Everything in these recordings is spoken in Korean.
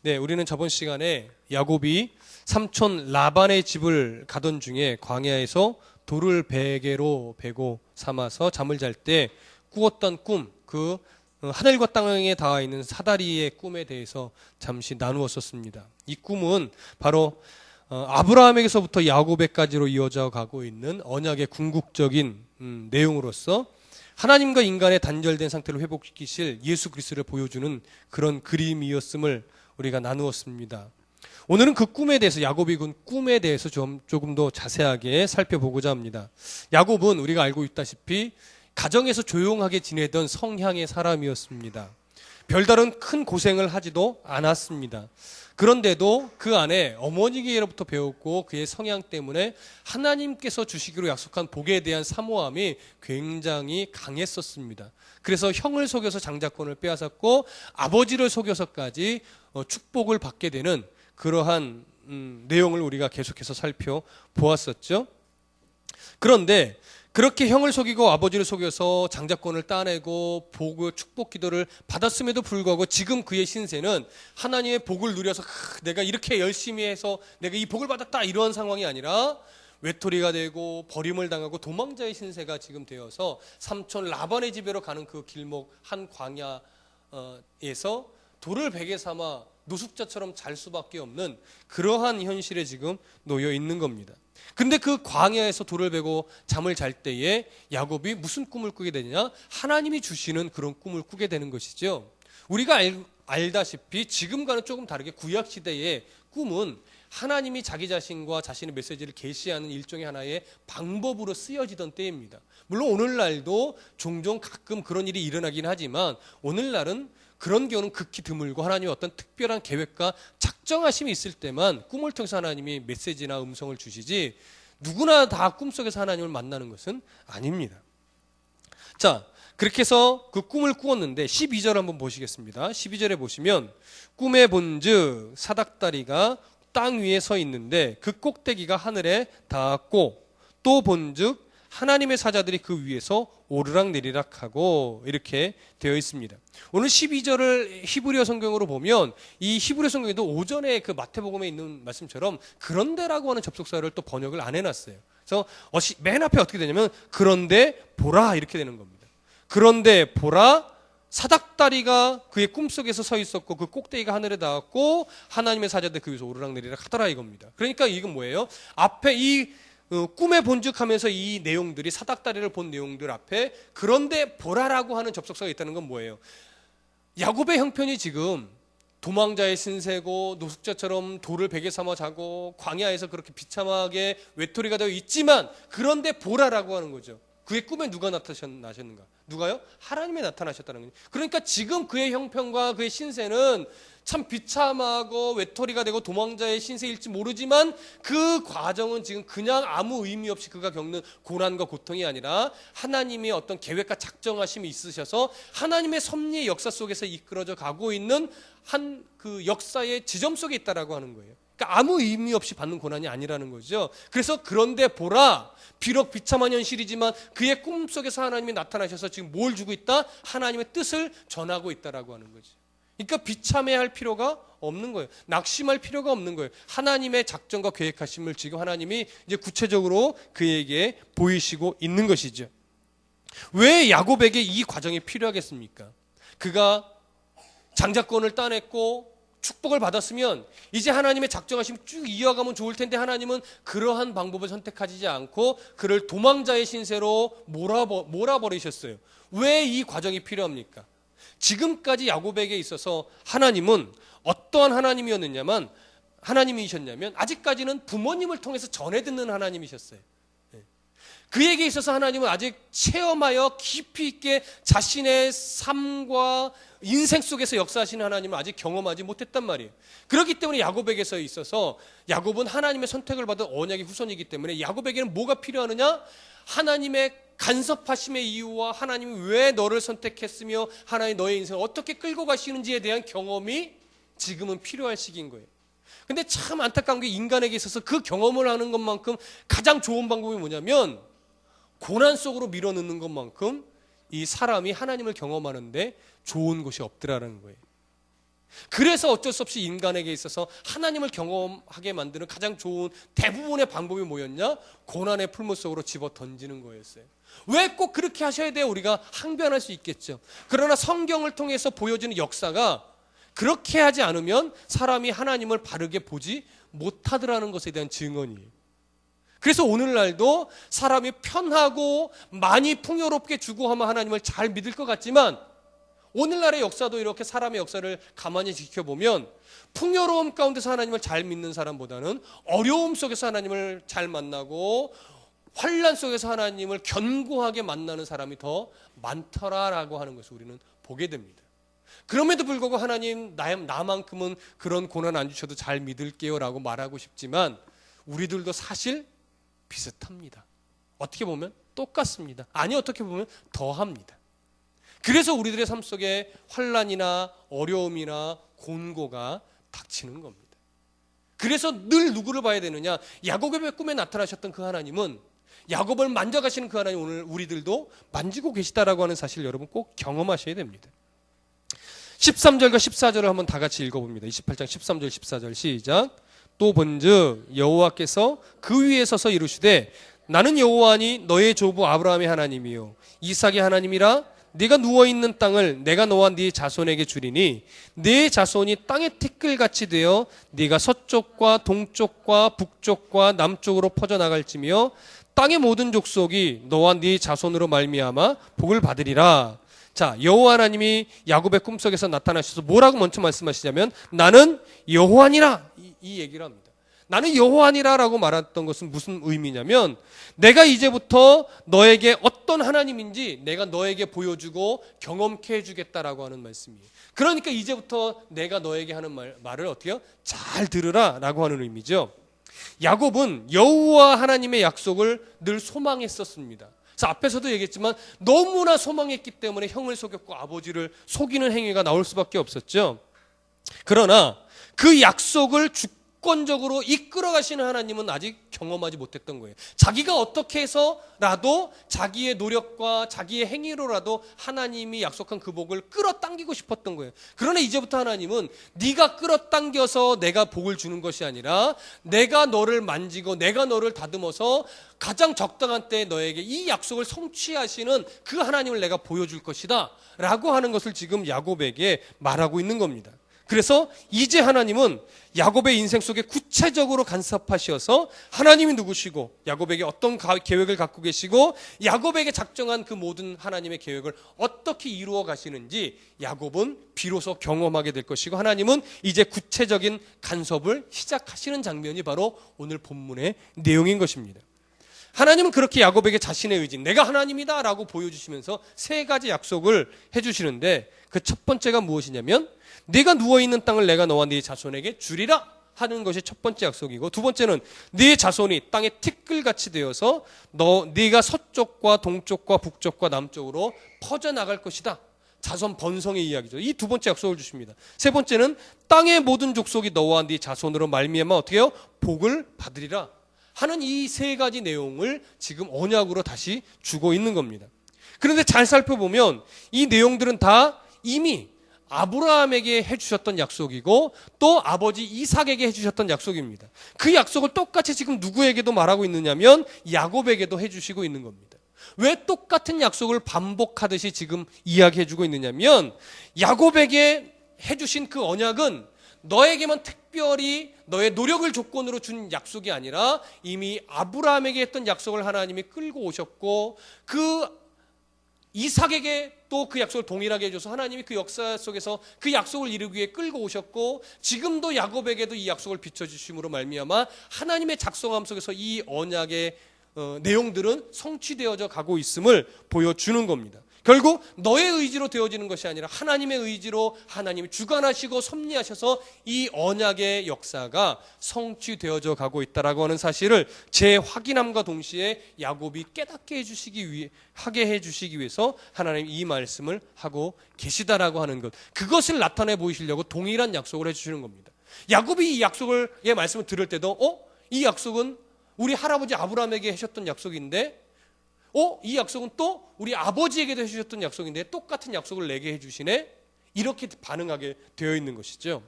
네, 우리는 저번 시간에 야곱이 삼촌 라반의 집을 가던 중에 광야에서 돌을 베개로 베고 삼아서 잠을 잘 때 꾸었던 꿈, 그 하늘과 땅에 닿아 있는 사다리의 꿈에 대해서 잠시 나누었었습니다. 이 꿈은 바로 아브라함에게서부터 야곱에까지로 이어져 가고 있는 언약의 궁극적인 내용으로서 하나님과 인간의 단절된 상태를 회복시키실 예수 그리스도를 보여주는 그런 그림이었음을 우리가 나누었습니다. 오늘은 그 꿈에 대해서, 야곱이 꾼 꿈에 대해서 조금 더 자세하게 살펴보고자 합니다. 야곱은 우리가 알고 있다시피 가정에서 조용하게 지내던 성향의 사람이었습니다. 별다른 큰 고생을 하지도 않았습니다. 그런데도 그 안에 어머니에게로부터 배웠고 그의 성향 때문에 하나님께서 주시기로 약속한 복에 대한 사모함이 굉장히 강했었습니다. 그래서 형을 속여서 장자권을 빼앗았고 아버지를 속여서까지 축복을 받게 되는 그러한 내용을 우리가 계속해서 살펴보았었죠. 그런데 그렇게 형을 속이고 아버지를 속여서 장자권을 따내고 복을 축복 기도를 받았음에도 불구하고 지금 그의 신세는 하나님의 복을 누려서 내가 이렇게 열심히 해서 내가 이 복을 받았다 이런 상황이 아니라 외톨이가 되고 버림을 당하고 도망자의 신세가 지금 되어서 삼촌 라반의 집으로 가는 그 길목 한 광야에서 돌을 베개 삼아 노숙자처럼 잘 수밖에 없는 그러한 현실에 지금 놓여 있는 겁니다. 근데 그 광야에서 돌을 베고 잠을 잘 때에 야곱이 무슨 꿈을 꾸게 되느냐? 하나님이 주시는 그런 꿈을 꾸게 되는 것이죠. 우리가 알다시피 지금과는 조금 다르게 구약시대의 꿈은 하나님이 자기 자신과 자신의 메시지를 계시하는 일종의 하나의 방법으로 쓰여지던 때입니다. 물론 오늘날도 종종 가끔 그런 일이 일어나긴 하지만 오늘날은 그런 경우는 극히 드물고 하나님의 어떤 특별한 계획과 작정하심이 있을 때만 꿈을 통해서 하나님이 메시지나 음성을 주시지 누구나 다 꿈속에서 하나님을 만나는 것은 아닙니다. 자, 그렇게 해서 그 꿈을 꾸었는데 12절 한번 보시겠습니다. 12절에 보시면 꿈에 본즉 사닥다리가 땅 위에 서 있는데 그 꼭대기가 하늘에 닿았고 또 본즉 하나님의 사자들이 그 위에서 오르락내리락 하고 이렇게 되어 있습니다. 오늘 12절을 히브리어 성경으로 보면 이 히브리어 성경에도 오전에 그 마태복음에 있는 말씀처럼 그런데라고 하는 접속사를 또 번역을 안 해놨어요. 그래서 맨 앞에 어떻게 되냐면 그런데 보라 이렇게 되는 겁니다. 그런데 보라 사닥다리가 그의 꿈속에서 서 있었고 그 꼭대기가 하늘에 닿았고 하나님의 사자들 그 위에서 오르락내리락 하더라 이겁니다. 그러니까 이건 뭐예요? 앞에 이 꿈에 본죽하면서 이 내용들이 사닥다리를 본 내용들 앞에 그런데 보라라고 하는 접속사가 있다는 건 뭐예요? 야곱의 형편이 지금 도망자의 신세고 노숙자처럼 돌을 베개 삼아 자고 광야에서 그렇게 비참하게 외톨이가 되어 있지만 그런데 보라라고 하는 거죠. 그의 꿈에 누가 나타나셨는가? 누가요? 하나님이 나타나셨다는 거죠. 그러니까 지금 그의 형편과 그의 신세는 참 비참하고 외톨이가 되고 도망자의 신세일지 모르지만 그 과정은 지금 그냥 아무 의미 없이 그가 겪는 고난과 고통이 아니라 하나님의 어떤 계획과 작정하심이 있으셔서 하나님의 섭리의 역사 속에서 이끌어져 가고 있는 한 그 역사의 지점 속에 있다라고 하는 거예요. 그러니까 아무 의미 없이 받는 고난이 아니라는 거죠. 그래서 그런데 보라, 비록 비참한 현실이지만 그의 꿈속에서 하나님이 나타나셔서 지금 뭘 주고 있다? 하나님의 뜻을 전하고 있다라고 하는 거죠. 그러니까 비참해할 필요가 없는 거예요. 낙심할 필요가 없는 거예요. 하나님의 작정과 계획하심을 지금 하나님이 이제 구체적으로 그에게 보이시고 있는 것이죠. 왜 야곱에게 이 과정이 필요하겠습니까? 그가 장자권을 따냈고 축복을 받았으면 이제 하나님의 작정하심 쭉 이어가면 좋을 텐데 하나님은 그러한 방법을 선택하지 않고 그를 도망자의 신세로 몰아버리셨어요. 왜 이 과정이 필요합니까? 지금까지 야곱에게 있어서 하나님은 어떠한 하나님이셨냐면 아직까지는 부모님을 통해서 전해 듣는 하나님이셨어요. 그에게 있어서 하나님은 아직 체험하여 깊이 있게 자신의 삶과 인생 속에서 역사하시는 하나님을 아직 경험하지 못했단 말이에요. 그렇기 때문에 야곱에게서 있어서 야곱은 하나님의 선택을 받은 언약의 후손이기 때문에 야곱에게는 뭐가 필요하느냐? 하나님의 간섭하심의 이유와 하나님이 왜 너를 선택했으며 하나님 너의 인생을 어떻게 끌고 가시는지에 대한 경험이 지금은 필요할 시기인 거예요. 근데 참 안타까운 게 인간에게 있어서 그 경험을 하는 것만큼 가장 좋은 방법이 뭐냐면 고난 속으로 밀어넣는 것만큼 이 사람이 하나님을 경험하는데 좋은 곳이 없더라는 거예요. 그래서 어쩔 수 없이 인간에게 있어서 하나님을 경험하게 만드는 가장 좋은 대부분의 방법이 뭐였냐? 고난의 풀무 속으로 집어 던지는 거였어요. 왜 꼭 그렇게 하셔야 돼요? 우리가 항변할 수 있겠죠. 그러나 성경을 통해서 보여지는 역사가 그렇게 하지 않으면 사람이 하나님을 바르게 보지 못하더라는 것에 대한 증언이에요. 그래서 오늘날도 사람이 편하고 많이 풍요롭게 주고 하면 하나님을 잘 믿을 것 같지만 오늘날의 역사도 이렇게 사람의 역사를 가만히 지켜보면 풍요로움 가운데서 하나님을 잘 믿는 사람보다는 어려움 속에서 하나님을 잘 만나고 환난 속에서 하나님을 견고하게 만나는 사람이 더 많더라라고 하는 것을 우리는 보게 됩니다. 그럼에도 불구하고 하나님 나만큼은 그런 고난 안 주셔도 잘 믿을게요 라고 말하고 싶지만 우리들도 사실 비슷합니다. 어떻게 보면 똑같습니다. 아니 어떻게 보면 더합니다. 그래서 우리들의 삶 속에 환난이나 어려움이나 곤고가 닥치는 겁니다. 그래서 늘 누구를 봐야 되느냐? 야곱의 꿈에 나타나셨던 그 하나님은 야곱을 만져가시는 그 하나님 오늘 우리들도 만지고 계시다라고 하는 사실 여러분 꼭 경험하셔야 됩니다. 13절과 14절을 한번 다 같이 읽어봅니다. 28장 13절 14절 시작. 또 본즉 여호와께서 그 위에 서서 이르시되 나는 여호와니 너의 조부 아브라함의 하나님이요 이삭의 하나님이라 네가 누워있는 땅을 내가 너와 네 자손에게 주리니 네 자손이 땅의 티끌같이 되어 네가 서쪽과 동쪽과 북쪽과 남쪽으로 퍼져나갈지며 땅의 모든 족속이 너와 네 자손으로 말미암아 복을 받으리라. 자, 여호와 하나님이 야곱의 꿈속에서 나타나셔서 뭐라고 먼저 말씀하시냐면 나는 여호와니라 이 얘기를 합니다. 나는 여호와니라라고 말했던 것은 무슨 의미냐면 내가 이제부터 너에게 어떤 하나님인지 내가 너에게 보여주고 경험케 해주겠다라고 하는 말씀이에요. 그러니까 이제부터 내가 너에게 하는 말을 어떻게 해요? 잘 들으라라고 하는 의미죠. 야곱은 여호와 하나님의 약속을 늘 소망했었습니다. 그래서 앞에서도 얘기했지만 너무나 소망했기 때문에 형을 속였고 아버지를 속이는 행위가 나올 수밖에 없었죠. 그러나 그 약속을 주권적으로 이끌어 가시는 하나님은 아직 경험하지 못했던 거예요. 자기가 어떻게 해서라도 자기의 노력과 자기의 행위로라도 하나님이 약속한 그 복을 끌어당기고 싶었던 거예요. 그러나 이제부터 하나님은 네가 끌어당겨서 내가 복을 주는 것이 아니라 내가 너를 만지고 내가 너를 다듬어서 가장 적당한 때에 너에게 이 약속을 성취하시는 그 하나님을 내가 보여줄 것이다 라고 하는 것을 지금 야곱에게 말하고 있는 겁니다. 그래서 이제 하나님은 야곱의 인생 속에 구체적으로 간섭하셔서 하나님이 누구시고 야곱에게 어떤 계획을 갖고 계시고 야곱에게 작정한 그 모든 하나님의 계획을 어떻게 이루어 가시는지 야곱은 비로소 경험하게 될 것이고 하나님은 이제 구체적인 간섭을 시작하시는 장면이 바로 오늘 본문의 내용인 것입니다. 하나님은 그렇게 야곱에게 자신의 의지, 내가 하나님이다 라고 보여주시면서 세 가지 약속을 해주시는데 그 첫 번째가 무엇이냐면 네가 누워있는 땅을 내가 너와 네 자손에게 주리라 하는 것이 첫 번째 약속이고 두 번째는 네 자손이 땅의 티끌같이 되어서 네가 서쪽과 동쪽과 북쪽과 남쪽으로 퍼져나갈 것이다. 자손 번성의 이야기죠. 이 두 번째 약속을 주십니다. 세 번째는 땅의 모든 족속이 너와 네 자손으로 말미암아 어떻게 해요? 복을 받으리라 하는 이 세 가지 내용을 지금 언약으로 다시 주고 있는 겁니다. 그런데 잘 살펴보면 이 내용들은 다 이미 아브라함에게 해주셨던 약속이고 또 아버지 이삭에게 해주셨던 약속입니다. 그 약속을 똑같이 지금 누구에게도 말하고 있느냐면 야곱에게도 해주시고 있는 겁니다. 왜 똑같은 약속을 반복하듯이 지금 이야기해주고 있느냐면 야곱에게 해주신 그 언약은 너에게만 특별히 너의 노력을 조건으로 준 약속이 아니라 이미 아브라함에게 했던 약속을 하나님이 끌고 오셨고 그 이삭에게 또 그 약속을 동일하게 해줘서 하나님이 그 역사 속에서 그 약속을 이루기 위해 끌고 오셨고 지금도 야곱에게도 이 약속을 비춰주심으로 말미암아 하나님의 작성함 속에서 이 언약의 내용들은 성취되어져 가고 있음을 보여주는 겁니다. 결국 너의 의지로 되어지는 것이 아니라 하나님의 의지로 하나님이 주관하시고 섭리하셔서 이 언약의 역사가 성취되어져 가고 있다라고 하는 사실을 재확인함과 동시에 야곱이 깨닫게 하게 해주시기 위해서 하나님 이 말씀을 하고 계시다라고 하는 것, 그것을 나타내 보이시려고 동일한 약속을 해주시는 겁니다. 야곱이 이 약속의 말씀을 들을 때도 이 약속은 우리 할아버지 아브라함에게 하셨던 약속인데 이 약속은 또 우리 아버지에게도 해주셨던 약속인데 똑같은 약속을 내게 해주시네. 이렇게 반응하게 되어 있는 것이죠.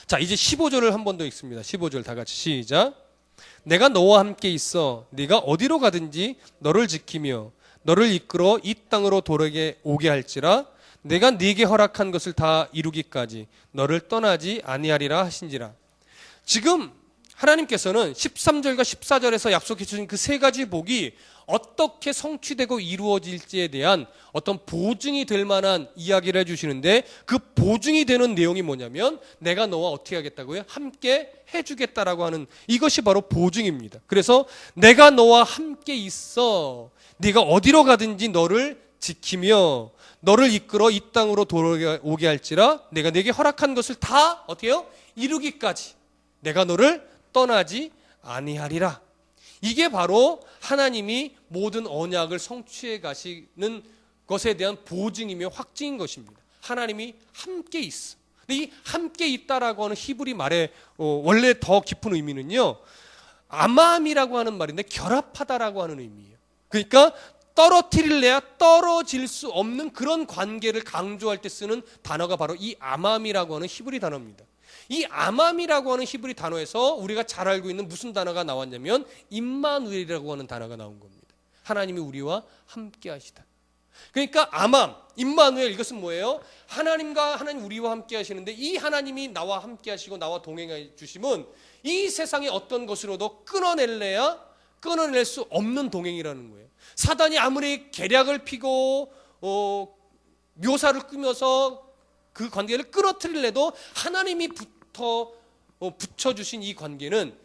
자, 이제 15절을 한 번 더 읽습니다. 15절 다 같이 시작. 내가 너와 함께 있어 네가 어디로 가든지 너를 지키며 너를 이끌어 이 땅으로 오게 할지라 내가 네게 허락한 것을 다 이루기까지 너를 떠나지 아니하리라 하신지라. 지금 하나님께서는 13절과 14절에서 약속해 주신 그 세 가지 복이 어떻게 성취되고 이루어질지에 대한 어떤 보증이 될 만한 이야기를 해주시는데, 그 보증이 되는 내용이 뭐냐면 내가 너와 어떻게 하겠다고요? 함께 해주겠다라고 하는, 이것이 바로 보증입니다. 그래서 내가 너와 함께 있어 네가 어디로 가든지 너를 지키며 너를 이끌어 이 땅으로 돌아오게 할지라 내가 네게 허락한 것을 다 어떻게 해요? 이루기까지 내가 너를 떠나지 아니하리라. 이게 바로 하나님이 모든 언약을 성취해 가시는 것에 대한 보증이며 확증인 것입니다. 하나님이 함께 있어. 근데 이 함께 있다라고 하는 히브리 말의 원래 더 깊은 의미는요, 아맘이라고 하는 말인데 결합하다라고 하는 의미예요. 그러니까 떨어뜨릴래야 떨어질 수 없는 그런 관계를 강조할 때 쓰는 단어가 바로 이 아맘이라고 하는 히브리 단어입니다. 이 아맘이라고 하는 히브리 단어에서 우리가 잘 알고 있는 무슨 단어가 나왔냐면 임마누엘이라고 하는 단어가 나온 겁니다. 하나님이 우리와 함께 하시다. 그러니까 아맘, 임마누엘, 이것은 뭐예요? 하나님과 하나님 우리와 함께 하시는데, 이 하나님이 나와 함께 하시고 나와 동행해 주심은 이 세상의 어떤 것으로도 끊어낼 수 없는 동행이라는 거예요. 사단이 아무리 계략을 피고 묘사를 꾸며서 그 관계를 끊어뜨리려도 하나님이 붙여주신 이 관계는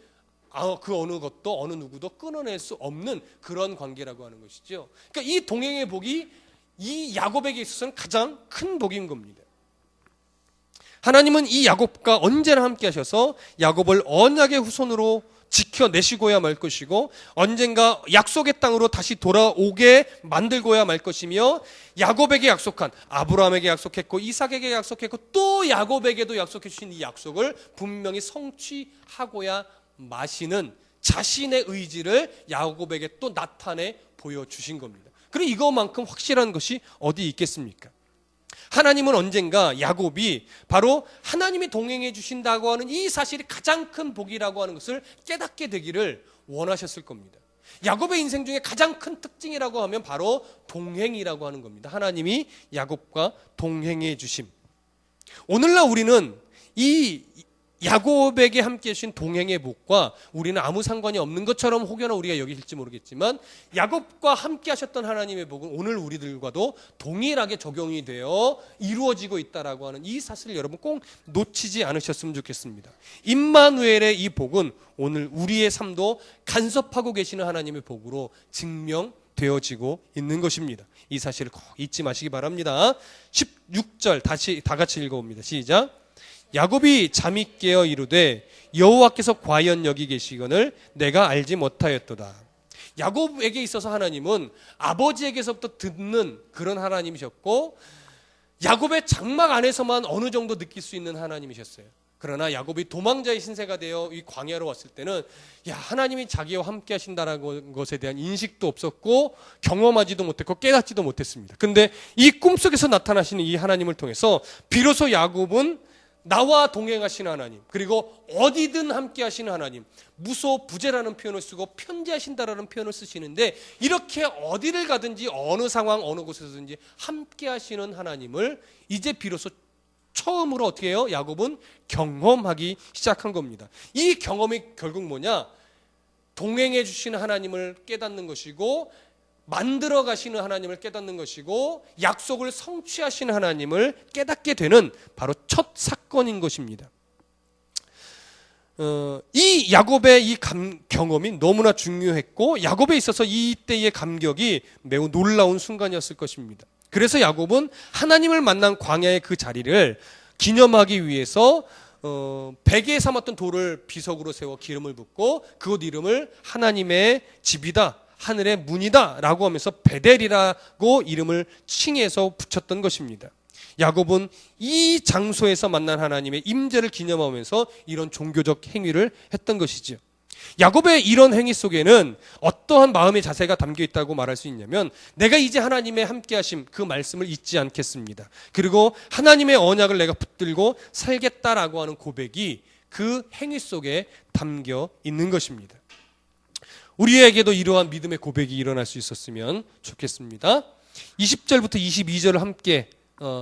그 어느 것도 어느 누구도 끊어낼 수 없는 그런 관계라고 하는 것이죠. 그러니까 이 동행의 복이 이 야곱에게 있어서는 가장 큰 복인 겁니다. 하나님은 이 야곱과 언제나 함께 하셔서 야곱을 언약의 후손으로 지켜내시고야 말 것이고, 언젠가 약속의 땅으로 다시 돌아오게 만들고야 말 것이며, 야곱에게 약속한, 아브라함에게 약속했고 이삭에게 약속했고 또 야곱에게도 약속해 주신 이 약속을 분명히 성취하고야 마시는 자신의 의지를 야곱에게 또 나타내 보여주신 겁니다. 그리고 이거만큼 확실한 것이 어디 있겠습니까? 하나님은 언젠가 야곱이 바로 하나님이 동행해 주신다고 하는 이 사실이 가장 큰 복이라고 하는 것을 깨닫게 되기를 원하셨을 겁니다. 야곱의 인생 중에 가장 큰 특징이라고 하면 바로 동행이라고 하는 겁니다. 하나님이 야곱과 동행해 주심. 오늘날 우리는 이 야곱에게 함께 해주신 동행의 복과 우리는 아무 상관이 없는 것처럼 혹여나 우리가 여기실지 모르겠지만, 야곱과 함께 하셨던 하나님의 복은 오늘 우리들과도 동일하게 적용이 되어 이루어지고 있다라고 하는 이 사실을 여러분 꼭 놓치지 않으셨으면 좋겠습니다. 임마누엘의 이 복은 오늘 우리의 삶도 간섭하고 계시는 하나님의 복으로 증명되어지고 있는 것입니다. 이 사실을 꼭 잊지 마시기 바랍니다. 16절 다 같이 읽어봅니다. 시작. 야곱이 잠이 깨어 이르되 여호와께서 과연 여기 계시거늘 내가 알지 못하였도다. 야곱에게 있어서 하나님은 아버지에게서부터 듣는 그런 하나님이셨고, 야곱의 장막 안에서만 어느 정도 느낄 수 있는 하나님이셨어요. 그러나 야곱이 도망자의 신세가 되어 이 광야로 왔을 때는 하나님이 자기와 함께 하신다는 것에 대한 인식도 없었고 경험하지도 못했고 깨닫지도 못했습니다. 근데 이 꿈속에서 나타나시는 이 하나님을 통해서 비로소 야곱은 나와 동행하시는 하나님, 그리고 어디든 함께 하시는 하나님, 무소부재라는 표현을 쓰고 편지하신다라는 표현을 쓰시는데, 이렇게 어디를 가든지 어느 상황 어느 곳에서든지 함께 하시는 하나님을 이제 비로소 처음으로 어떻게 해요? 야곱은 경험하기 시작한 겁니다. 이 경험이 결국 뭐냐? 동행해 주시는 하나님을 깨닫는 것이고, 만들어 가시는 하나님을 깨닫는 것이고, 약속을 성취하시는 하나님을 깨닫게 되는 바로 첫 사건인 것입니다. 이 야곱의 이 경험이 너무나 중요했고, 야곱에 있어서 이때의 감격이 매우 놀라운 순간이었을 것입니다. 그래서 야곱은 하나님을 만난 광야의 그 자리를 기념하기 위해서 베개에 삼았던 돌을 비석으로 세워 기름을 붓고 그곳 이름을 하나님의 집이다, 하늘의 문이다 라고 하면서 베델이라고 이름을 칭해서 붙였던 것입니다. 야곱은 이 장소에서 만난 하나님의 임재를 기념하면서 이런 종교적 행위를 했던 것이죠. 야곱의 이런 행위 속에는 어떠한 마음의 자세가 담겨 있다고 말할 수 있냐면, 내가 이제 하나님의 함께하심 그 말씀을 잊지 않겠습니다. 그리고 하나님의 언약을 내가 붙들고 살겠다라고 하는 고백이 그 행위 속에 담겨 있는 것입니다. 우리에게도 이러한 믿음의 고백이 일어날 수 있었으면 좋겠습니다. 20절부터 22절을 함께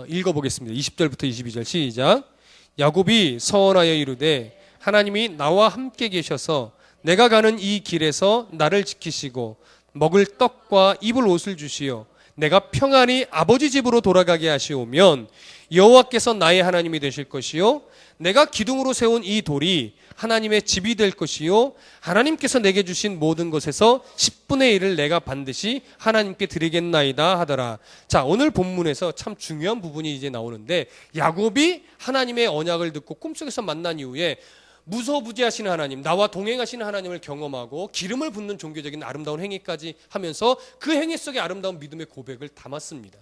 읽어보겠습니다. 20절부터 22절 시작. 야곱이 서원하여 이르되 하나님이 나와 함께 계셔서 내가 가는 이 길에서 나를 지키시고 먹을 떡과 입을 옷을 주시어 내가 평안히 아버지 집으로 돌아가게 하시오면 여호와께서 나의 하나님이 되실 것이요 내가 기둥으로 세운 이 돌이 하나님의 집이 될 것이요 하나님께서 내게 주신 모든 것에서 10분의 1을 내가 반드시 하나님께 드리겠나이다 하더라. 자, 오늘 본문에서 참 중요한 부분이 이제 나오는데, 야곱이 하나님의 언약을 듣고 꿈속에서 만난 이후에 무소부지하시는 하나님, 나와 동행하시는 하나님을 경험하고 기름을 붓는 종교적인 아름다운 행위까지 하면서 그 행위 속에 아름다운 믿음의 고백을 담았습니다.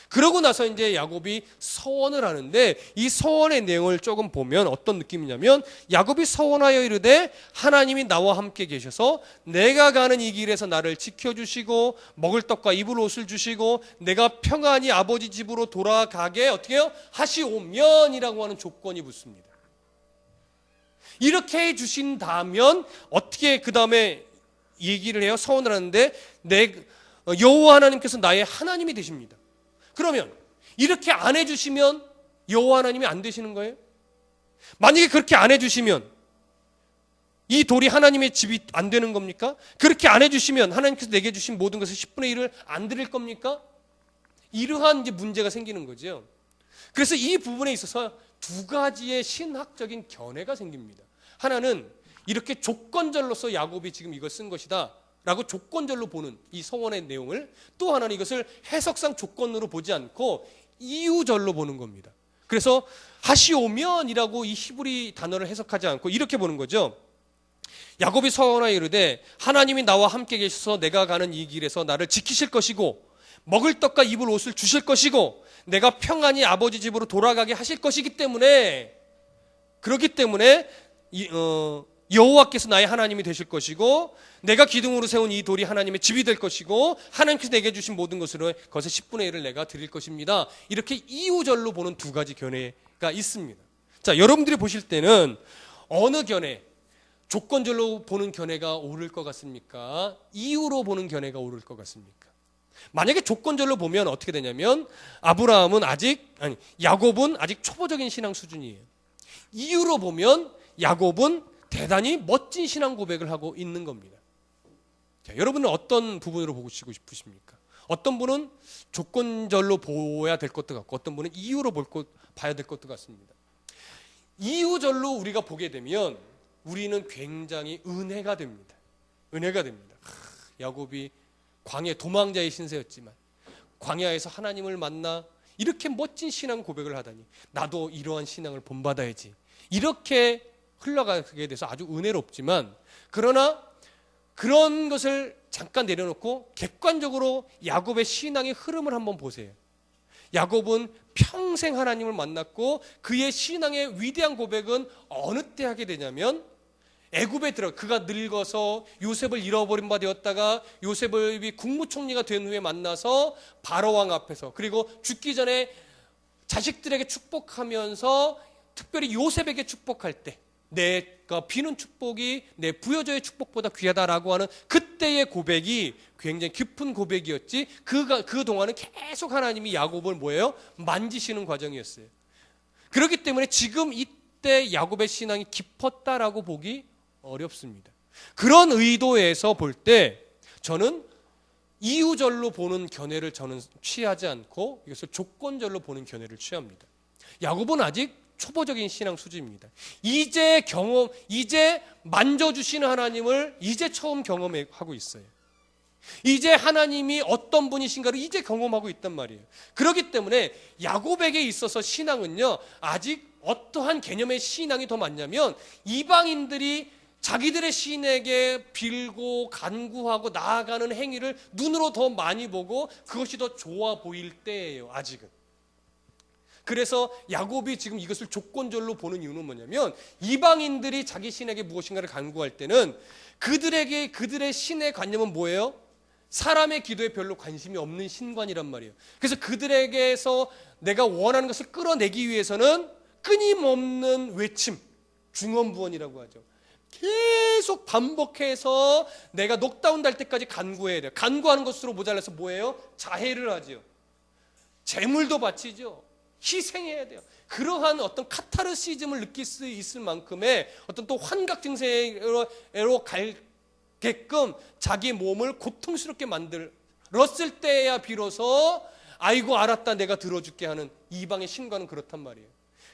그러고 나서 이제 야곱이 서원을 하는데, 이 서원의 내용을 조금 보면 어떤 느낌이냐면, 야곱이 서원하여 이르되 하나님이 나와 함께 계셔서 내가 가는 이 길에서 나를 지켜주시고 먹을 떡과 입을 옷을 주시고 내가 평안히 아버지 집으로 돌아가게 어떻게 해요? 하시오면이라고 하는 조건이 붙습니다. 이렇게 해주신다면 어떻게 그 다음에 얘기를 해요? 서원을 하는데 여호와 하나님께서 나의 하나님이 되십니다. 그러면 이렇게 안 해주시면 여호와 하나님이 안 되시는 거예요? 만약에 그렇게 안 해주시면 이 돌이 하나님의 집이 안 되는 겁니까? 그렇게 안 해주시면 하나님께서 내게 주신 모든 것을 10분의 1을 안 드릴 겁니까? 이러한 이제 문제가 생기는 거죠. 그래서 이 부분에 있어서 두 가지의 신학적인 견해가 생깁니다. 하나는 이렇게 조건절로서 야곱이 지금 이걸 쓴 것이다 라고 조건절로 보는 이 서원의 내용을, 또 하나는 이것을 해석상 조건으로 보지 않고 이유절로 보는 겁니다. 그래서 하시오면이라고 이 히브리 단어를 해석하지 않고 이렇게 보는 거죠. 야곱이 서원하여 이르되 하나님이 나와 함께 계셔서 내가 가는 이 길에서 나를 지키실 것이고 먹을 떡과 입을 옷을 주실 것이고 내가 평안히 아버지 집으로 돌아가게 하실 것이기 때문에, 그렇기 때문에 여호와께서 나의 하나님이 되실 것이고 내가 기둥으로 세운 이 돌이 하나님의 집이 될 것이고 하나님께서 내게 주신 모든 것으로 그것의 10분의 1을 내가 드릴 것입니다. 이렇게 이유절로 보는 두 가지 견해가 있습니다. 자, 여러분들이 보실 때는 어느 견해, 조건절로 보는 견해가 옳을 것 같습니까? 이유로 보는 견해가 옳을 것 같습니까? 만약에 조건절로 보면 어떻게 되냐면, 야곱은 아직 초보적인 신앙 수준이에요. 이유로 보면 야곱은 대단히 멋진 신앙 고백을 하고 있는 겁니다. 자, 여러분은 어떤 부분으로 보고 싶으십니까? 어떤 분은 조건절로 보아야 될 것도 같고 어떤 분은 이유로 봐야 될 것도 같습니다. 이유절로 우리가 보게 되면 우리는 굉장히 은혜가 됩니다. 은혜가 됩니다. 야곱이 광야 도망자의 신세였지만 광야에서 하나님을 만나 이렇게 멋진 신앙 고백을 하다니 나도 이러한 신앙을 본받아야지, 이렇게 흘러가게 돼서 아주 은혜롭지만, 그러나 그런 것을 잠깐 내려놓고 객관적으로 야곱의 신앙의 흐름을 한번 보세요. 야곱은 평생 하나님을 만났고 그의 신앙의 위대한 고백은 어느 때 하게 되냐면, 애굽에 그가 늙어서 요셉을 잃어버린 바 되었다가 요셉이 국무총리가 된 후에 만나서 바로왕 앞에서, 그리고 죽기 전에 자식들에게 축복하면서 특별히 요셉에게 축복할 때 내가 비는 축복이 내 부여자의 축복보다 귀하다라고 하는 그때의 고백이 굉장히 깊은 고백이었지, 그동안은 계속 하나님이 야곱을 뭐예요? 만지시는 과정이었어요. 그렇기 때문에 지금 이때 야곱의 신앙이 깊었다라고 보기 어렵습니다. 그런 의도에서 볼 때 저는 이유절로 보는 견해를 저는 취하지 않고 이것을 조건절로 보는 견해를 취합니다. 야곱은 아직 초보적인 신앙 수준입니다. 이제 만져주시는 하나님을 이제 처음 경험하고 있어요. 이제 하나님이 어떤 분이신가를 이제 경험하고 있단 말이에요. 그렇기 때문에 야곱에게 있어서 신앙은요, 아직 어떠한 개념의 신앙이 더 많냐면 이방인들이 자기들의 신에게 빌고 간구하고 나아가는 행위를 눈으로 더 많이 보고 그것이 더 좋아 보일 때예요, 아직은. 그래서 야곱이 지금 이것을 조건절로 보는 이유는 뭐냐면 이방인들이 자기 신에게 무엇인가를 간구할 때는 그들의 신의 관념은 뭐예요? 사람의 기도에 별로 관심이 없는 신관이란 말이에요. 그래서 그들에게서 내가 원하는 것을 끌어내기 위해서는 끊임없는 외침, 중언부언이라고 하죠. 계속 반복해서 내가 녹다운 달 때까지 간구해야 돼요. 간구하는 것으로 모자라서 뭐예요? 자해를 하죠. 재물도 바치죠. 희생해야 돼요. 그러한 어떤 카타르시즘을 느낄 수 있을 만큼의 어떤 또 환각 증세로 가게끔 자기 몸을 고통스럽게 만들었을 때야 비로소 아이고 알았다 내가 들어줄게 하는 이방의 신과는 그렇단 말이에요.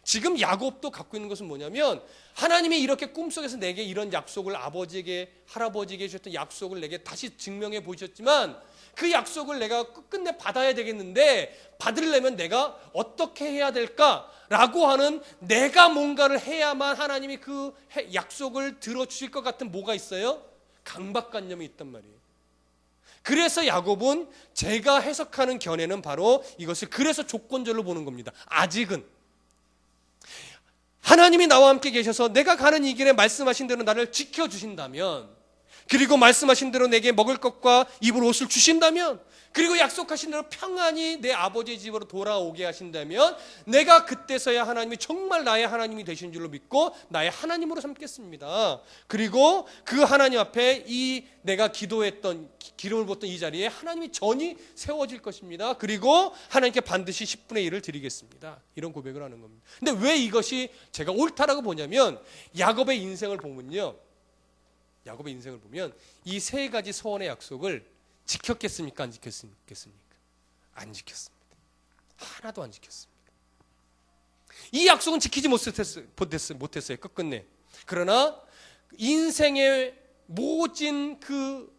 지금 야곱도 갖고 있는 것은 뭐냐면 하나님이 이렇게 꿈속에서 내게 이런 약속을 아버지에게 할아버지에게 주셨던 약속을 내게 다시 증명해 보셨지만 그 약속을 내가 끝끝내 받아야 되겠는데 받으려면 내가 어떻게 해야 될까라고 하는 내가 뭔가를 해야만 하나님이 그 약속을 들어주실 것 같은 뭐가 있어요? 강박관념이 있단 말이에요. 그래서 야곱은 제가 해석하는 견해는 바로 이것을 그래서 조건절로 보는 겁니다. 아직은 하나님이 나와 함께 계셔서 내가 가는 이 길에 말씀하신 대로 나를 지켜주신다면, 그리고 말씀하신 대로 내게 먹을 것과 입을 옷을 주신다면, 그리고 약속하신 대로 평안히 내 아버지의 집으로 돌아오게 하신다면 내가 그때서야 하나님이 정말 나의 하나님이 되신 줄로 믿고 나의 하나님으로 삼겠습니다. 그리고 그 하나님 앞에 이 내가 기도했던 기름을 붓던 이 자리에 하나님이 전이 세워질 것입니다. 그리고 하나님께 반드시 10분의 1을 드리겠습니다. 이런 고백을 하는 겁니다. 근데 왜 이것이 제가 옳다라고 보냐면 야곱의 인생을 보면요, 야곱의 인생을 보면 이 세 가지 소원의 약속을 지켰겠습니까? 안 지켰습니까? 안 지켰습니다. 하나도 안 지켰습니다. 이 약속은 지키지 못했어요. 끝끝내. 그러나 인생의 모진 그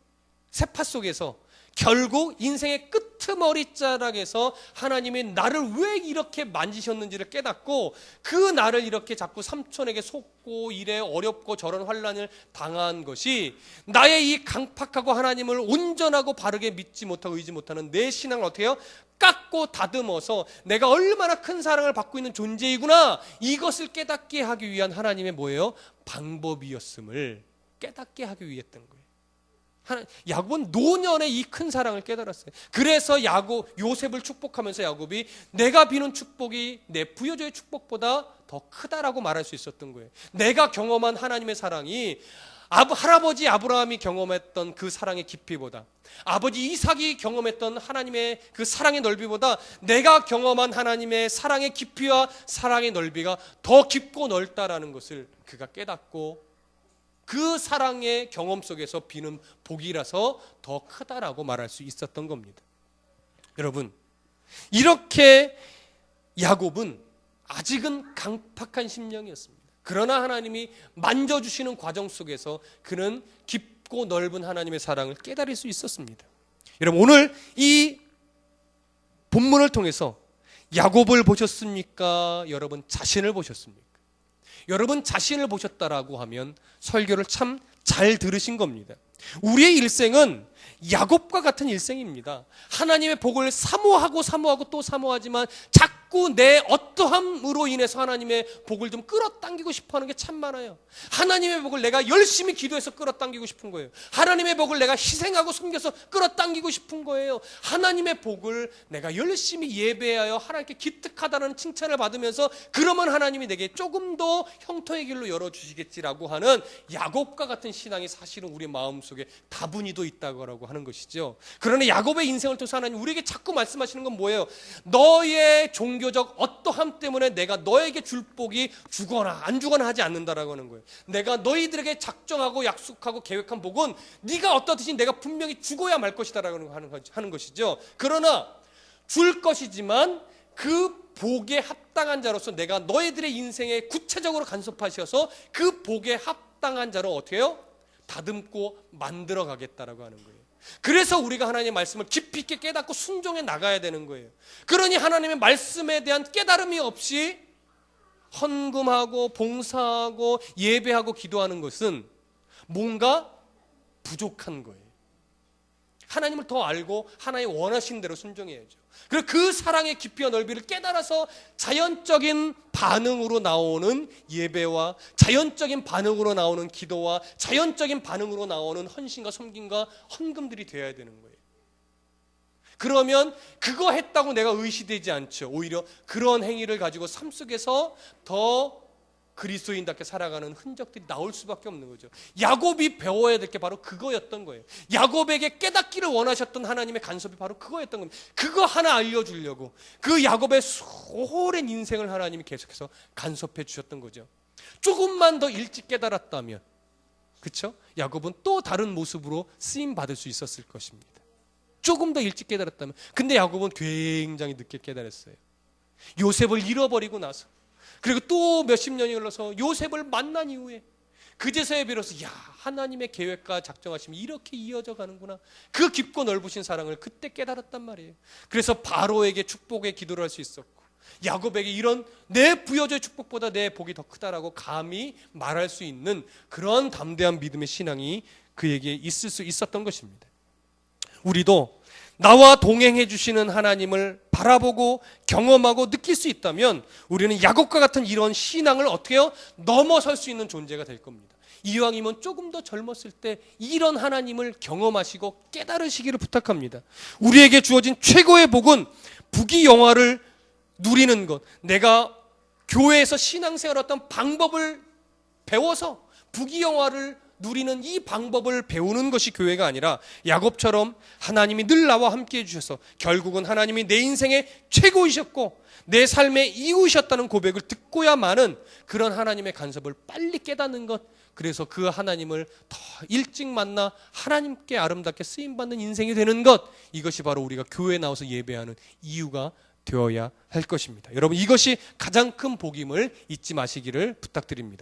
세파 속에서 결국 인생의 끄트머리자락에서 하나님이 나를 왜 이렇게 만지셨는지를 깨닫고 그 나를 이렇게 자꾸 삼촌에게 속고 이래 어렵고 저런 환난을 당한 것이 나의 이 강팍하고 하나님을 온전하고 바르게 믿지 못하고 의지 못하는 내 신앙을 어떻게 해요? 깎고 다듬어서 내가 얼마나 큰 사랑을 받고 있는 존재이구나, 이것을 깨닫게 하기 위한 하나님의 뭐예요? 방법이었음을 깨닫게 하기 위했던 거예요. 야곱은 노년에 이 큰 사랑을 깨달았어요. 그래서 요셉을 축복하면서 야곱이 내가 비는 축복이 내 부여조의 축복보다 더 크다라고 말할 수 있었던 거예요. 내가 경험한 하나님의 사랑이 할아버지 아브라함이 경험했던 그 사랑의 깊이보다, 아버지 이삭이 경험했던 하나님의 그 사랑의 넓이보다 내가 경험한 하나님의 사랑의 깊이와 사랑의 넓이가 더 깊고 넓다라는 것을 그가 깨닫고 그 사랑의 경험 속에서 비는 복이라서 더 크다라고 말할 수 있었던 겁니다. 여러분, 이렇게 야곱은 아직은 강팍한 심령이었습니다. 그러나 하나님이 만져주시는 과정 속에서 그는 깊고 넓은 하나님의 사랑을 깨달을 수 있었습니다. 여러분, 오늘 이 본문을 통해서 야곱을 보셨습니까? 여러분 자신을 보셨습니까? 여러분 자신을 보셨다라고 하면 설교를 참 잘 들으신 겁니다. 우리의 일생은 야곱과 같은 일생입니다. 하나님의 복을 사모하고 또 사모하지만 자꾸 내 어떠함으로 인해서 하나님의 복을 좀 끌어당기고 싶어하는 게 참 많아요. 하나님의 복을 내가 열심히 기도해서 끌어당기고 싶은 거예요. 하나님의 복을 내가 희생하고 섬겨서 끌어당기고 싶은 거예요. 하나님의 복을 내가 열심히 예배하여 하나님께 기특하다는 칭찬을 받으면서 그러면 하나님이 내게 조금 더 형통의 길로 열어주시겠지라고 하는 야곱과 같은 신앙이 사실은 우리 마음속에 다분히도 있다고 하는 것이죠. 그러나 야곱의 인생을 통해서 하나님 우리에게 자꾸 말씀하시는 건 뭐예요? 너의 종교적 어떠함 때문에 내가 너에게 줄 복이 주거나 안 주거나 하지 않는다라고 하는 거예요. 내가 너희들에게 작정하고 약속하고 계획한 복은 네가 어떻듯이 내가 분명히 주고야 말 것이다라고 하는 것이죠. 그러나 줄 것이지만 그 복에 합당한 자로서 내가 너희들의 인생에 구체적으로 간섭하셔서 그 복에 합당한 자로 어떻게 해요? 다듬고 만들어 가겠다라고 하는 거예요. 그래서 우리가 하나님의 말씀을 깊이 있게 깨닫고 순종해 나가야 되는 거예요. 그러니 하나님의 말씀에 대한 깨달음이 없이 헌금하고 봉사하고 예배하고 기도하는 것은 뭔가 부족한 거예요. 하나님을 더 알고 하나님 원하시는 대로 순종해야죠. 그리고 그 사랑의 깊이와 넓이를 깨달아서 자연적인 반응으로 나오는 예배와 자연적인 반응으로 나오는 기도와 자연적인 반응으로 나오는 헌신과 섬김과 헌금들이 되어야 되는 거예요. 그러면 그거 했다고 내가 의시되지 않죠. 오히려 그런 행위를 가지고 삶 속에서 더 그리스도인답게 살아가는 흔적들이 나올 수밖에 없는 거죠. 야곱이 배워야 될 게 바로 그거였던 거예요. 야곱에게 깨닫기를 원하셨던 하나님의 간섭이 바로 그거였던 겁니다. 그거 하나 알려주려고 그 야곱의 오랜 인생을 하나님이 계속해서 간섭해 주셨던 거죠. 조금만 더 일찍 깨달았다면, 그렇죠? 야곱은 또 다른 모습으로 쓰임 받을 수 있었을 것입니다. 조금 더 일찍 깨달았다면. 근데 야곱은 굉장히 늦게 깨달았어요. 요셉을 잃어버리고 나서, 그리고 또 몇십 년이 흘러서 요셉을 만난 이후에 그제서야 비로소 하나님의 계획과 작정하심이 이렇게 이어져 가는구나, 그 깊고 넓으신 사랑을 그때 깨달았단 말이에요. 그래서 바로에게 축복의 기도를 할 수 있었고, 야곱에게 이런 내 부여져의 축복보다 내 복이 더 크다라고 감히 말할 수 있는 그런 담대한 믿음의 신앙이 그에게 있을 수 있었던 것입니다. 우리도 나와 동행해 주시는 하나님을 바라보고 경험하고 느낄 수 있다면 우리는 야곱과 같은 이런 신앙을 어떻게 해요? 넘어설 수 있는 존재가 될 겁니다. 이왕이면 조금 더 젊었을 때 이런 하나님을 경험하시고 깨달으시기를 부탁합니다. 우리에게 주어진 최고의 복은 부귀영화를 누리는 것, 내가 교회에서 신앙생활 어떤 방법을 배워서 부귀영화를 누리는 이 방법을 배우는 것이 교회가 아니라 야곱처럼 하나님이 늘 나와 함께 해주셔서 결국은 하나님이 내 인생의 최고이셨고 내 삶의 이유이셨다는 고백을 듣고야만은 그런 하나님의 간섭을 빨리 깨닫는 것, 그래서 그 하나님을 더 일찍 만나 하나님께 아름답게 쓰임받는 인생이 되는 것, 이것이 바로 우리가 교회에 나와서 예배하는 이유가 되어야 할 것입니다. 여러분, 이것이 가장 큰 복임을 잊지 마시기를 부탁드립니다.